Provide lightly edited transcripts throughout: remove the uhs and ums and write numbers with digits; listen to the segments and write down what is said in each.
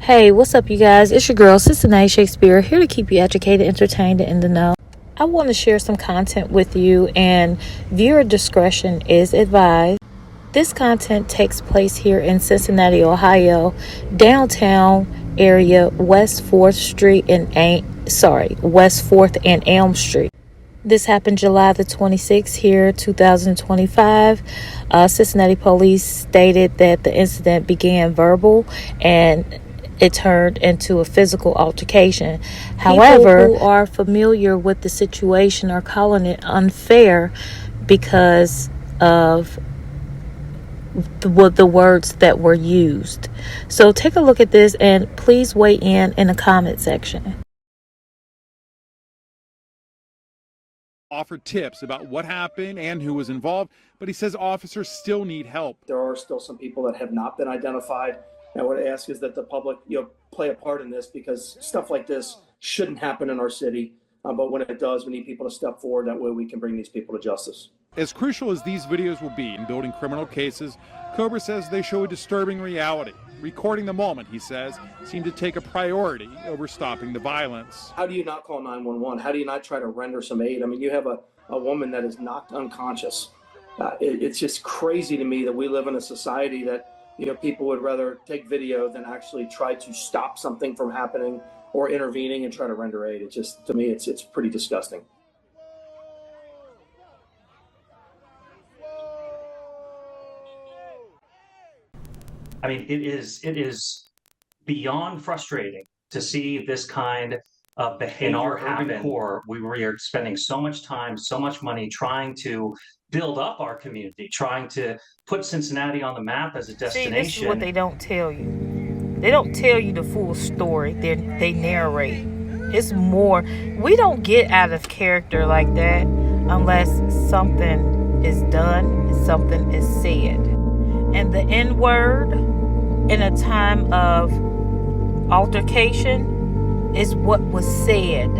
Hey, what's up, you guys? It's your girl, Cincinnati Shakespeare, here to keep you educated, entertained, and in the know. I want to share some content with you, and viewer discretion is advised. This content takes place here in Cincinnati, Ohio, downtown area, West 4th Street West 4th and Elm Street. This happened July the 26th here, 2025. Cincinnati police stated that the incident began verbal and it turned into a physical altercation. However, people who are familiar with the situation are calling it unfair because of the words that were used. So take a look at this and please weigh in the comment section. Offered tips about what happened and who was involved, but he says officers still need help. There are still some people that have not been identified. And what I ask is that the public, play a part in this, because stuff like this shouldn't happen in our city. But when it does, we need people to step forward. That way we can bring these people to justice. As crucial as these videos will be in building criminal cases, Cobra says they show a disturbing reality. Recording the moment, he says, seemed to take a priority over stopping the violence. How do you not call 911? How do you not try to render some aid? I mean, you have a woman that is knocked unconscious. It's just crazy to me that we live in a society that, people would rather take video than actually try to stop something from happening or intervening and try to render aid. It's just, to me, it's pretty disgusting. I mean, it is beyond frustrating to see this kind of behavior in our urban core. We are spending so much time, so much money trying to build up our community, trying to put Cincinnati on the map as a destination. See, this is what they don't tell you. They don't tell you the full story. They narrate. It's more. We don't get out of character like that unless something is done and something is said. And the N-word in a time of altercation is what was said.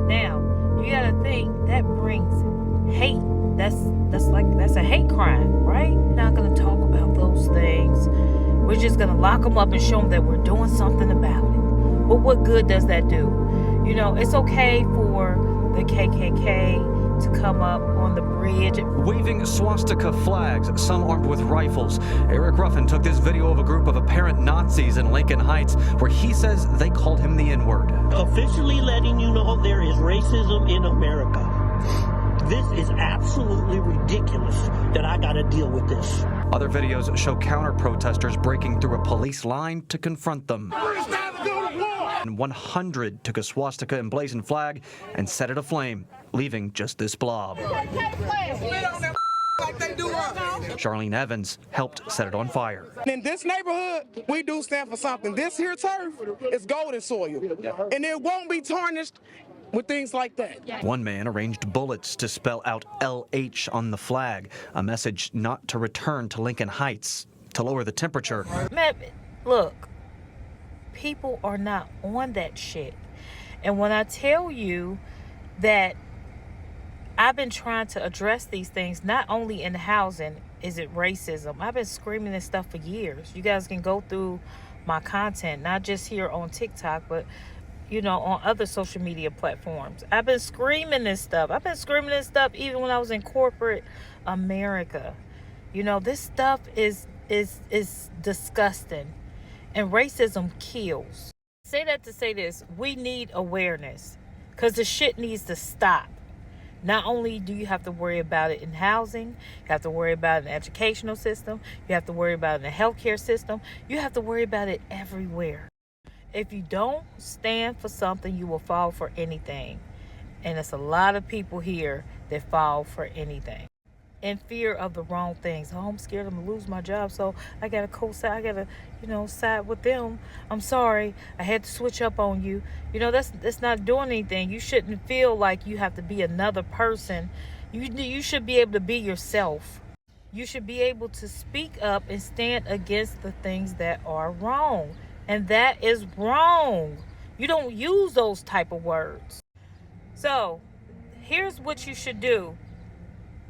Now, you gotta think that brings hate. That's a hate crime, right? We're not gonna talk about those things. We're just gonna lock them up and show them that we're doing something about it. But what good does that do? It's okay for the KKK to come up on the bridge waving swastika flags, some armed with rifles. Eric Ruffin took this video of a group of apparent Nazis in Lincoln Heights where he says they called him the N-word. Officially letting you know there is racism in America. This is absolutely ridiculous that I gotta deal with this. Other videos show counter-protesters breaking through a police line to confront them. And 100 took a swastika emblazoned flag and set it aflame, leaving just this blob. Charlene Evans helped set it on fire. In this neighborhood, we do stand for something. This here turf is golden soil, and it won't be tarnished with things like that. One man arranged bullets to spell out LH on the flag, a message not to return to Lincoln Heights, to lower the temperature. Man, look, people are not on that shit. And when I tell you that I've been trying to address these things, not only in housing, is it racism? I've been screaming this stuff for years. You guys can go through my content, not just here on TikTok, but on other social media platforms. I've been screaming this stuff. I've been screaming this stuff even when I was in corporate America. This stuff is disgusting. And racism kills. Say that to say this. We need awareness. Because the shit needs to stop. Not only do you have to worry about it in housing, you have to worry about it in the educational system, you have to worry about it in the healthcare system, you have to worry about it everywhere. If you don't stand for something, you will fall for anything. And it's a lot of people here that fall for anything. In fear of the wrong things. Oh, I'm scared I'm going to lose my job, so I got to co-side. I got to, side with them. I'm sorry. I had to switch up on you. That's not doing anything. You shouldn't feel like you have to be another person. You should be able to be yourself. You should be able to speak up and stand against the things that are wrong. And that is wrong. You don't use those type of words. So, here's what you should do.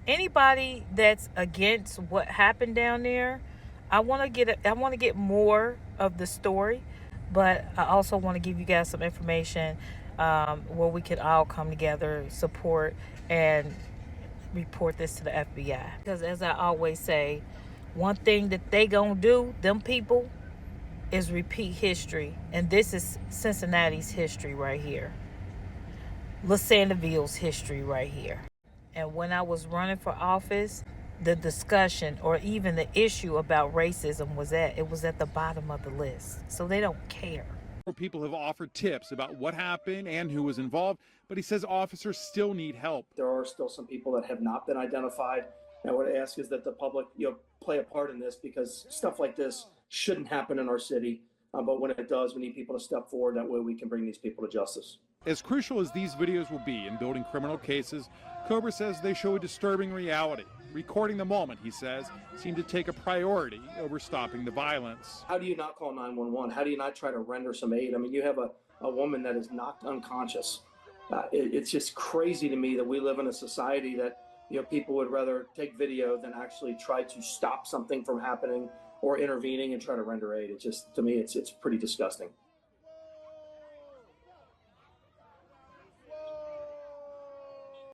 Anybody that's against what happened down there, I want to get more of the story. but I also want to give you guys some information where we could all come together, support, and report this to the FBI. Because as I always say, one thing that they gonna do, them people, is repeat history. And this is Cincinnati's history right here. Lasandaville's history right here. And when I was running for office, the discussion or even the issue about racism was at the bottom of the list. So they don't care. People have offered tips about what happened and who was involved, but he says officers still need help. There are still some people that have not been identified. And what I ask is that the public, play a part in this, because stuff like this shouldn't happen in our city. But when it does, we need people to step forward. That way we can bring these people to justice. As crucial as these videos will be in building criminal cases, Cobra says they show a disturbing reality. Recording the moment, he says, seemed to take a priority over stopping the violence. How do you not call 911? How do you not try to render some aid? I mean, you have a woman that is knocked unconscious. It's just crazy to me that we live in a society that, people would rather take video than actually try to stop something from happening or intervening and try to render aid. It's just, to me, it's pretty disgusting.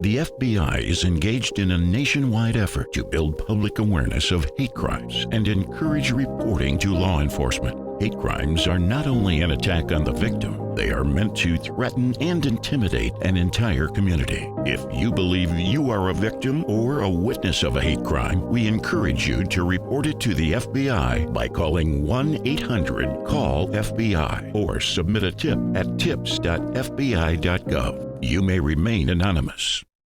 The FBI is engaged in a nationwide effort to build public awareness of hate crimes and encourage reporting to law enforcement. Hate crimes are not only an attack on the victim, they are meant to threaten and intimidate an entire community. If you believe you are a victim or a witness of a hate crime, we encourage you to report it to the FBI by calling 1-800-CALL-FBI or submit a tip at tips.fbi.gov. You may remain anonymous.